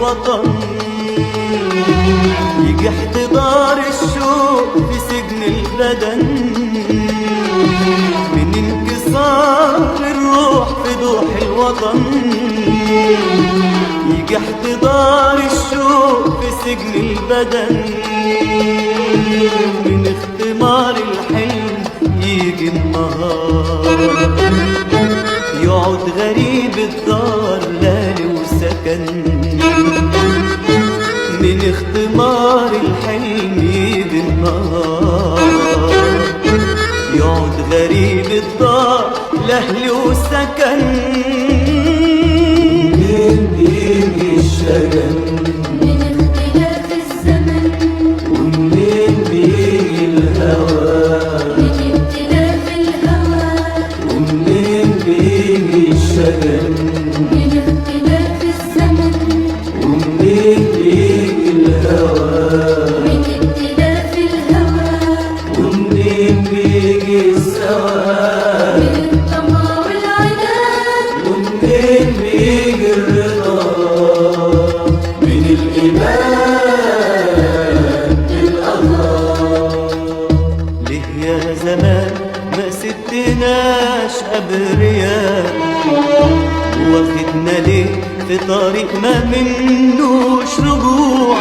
الوطن، يجي احتضار الشوق في سجن البدن، من انكسار الروح في ضوح الوطن، يجي احتضار الشوق في سجن البدن، من اختمار الحلم يجي النهار، يقعد غريب الدار لالي وسكن، من اختمار الحلم يجي النهار، يقعد غريب الدار لأهل وسكن، منين بيجي الشجن من اختلاف الزمن، ومنين بيجي الهوى من اختلاف الهوى، ومنين بيجي الشجن من اختلاف الزمن، ومنين بيجي الهوى من اختلاف الهوى، ومنين بيجي السواد من الطمع والعناد، ومنين بيجي الرضا من الإيمان بالله. ليه يا زمان ما سبتناش أبرياء، واخدنا ليه في طريق ما منوش رجوع،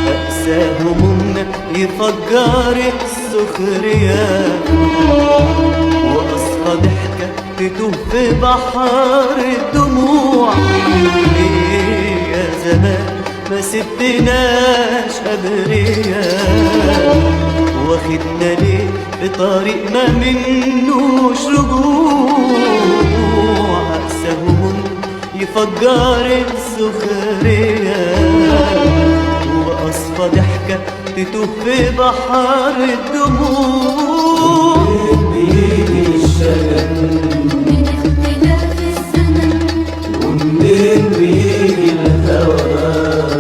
أقسى همومنا يفجر السخرية، وأصفى ضحكة تتوه في بحر الدموع. ليه يا زمان ما سبتناش أبرياء، واخدنا ليه في طريق ما منوش رجوع، أقسى هموم يفجر السخرية، وأصفى ضحكة تتوه في بحر الدموع. منين بيجي الشجن من اختلاف الزمن، ومنين بيجي الهوى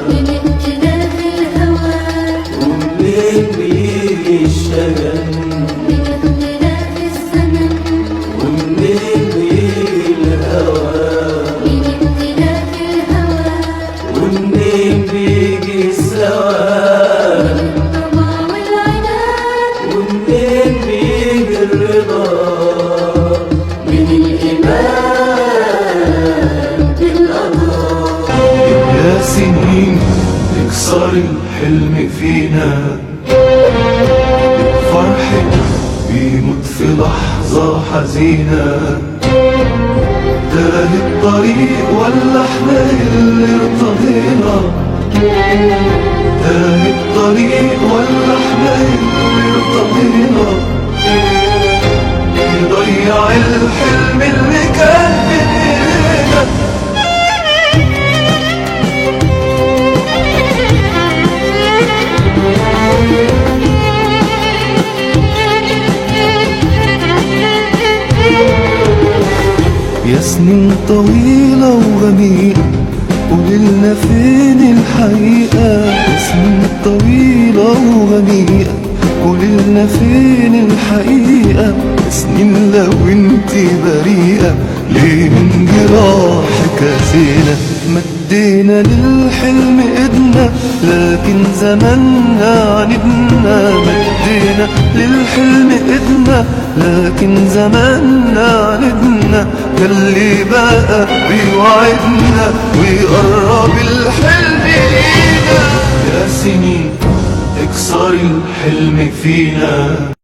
من اختلاف الهوى، ومنين بيجي الشجن من اختلاف الزمن، ومنين بيجي الهوى من اختلاف الهوى، ومنين بيجي السواد من الطمع والعناد، ومنين بيجي الرضا من الإيمان بالله. يا سنين تكسر الحلم فينا، فرحنا بيموت في لحظة حزينة، تاه الطريق ولا احنا اللي ارتضينا، تاه الطريق ولا احنا اللي ارتضينا، يضيع الحلم اللي كان بين ايدينا. يا سنين طويلة وغميقة قوللنا فين الحقيقة، يا سنين طويلة وغميقة قوللنا فين الحقيقة، يا سنين لو انتي بريئة ليه من جراحك أذينا، مدينا للحلم ايدنا لكن زماننا عاندنا، مدينا للحلم ايدنا لكن زماننا عاندنا، اللي بقى بيوعدنا ويقرب الحلم لينا. يا سنين اكسر الحلم فينا.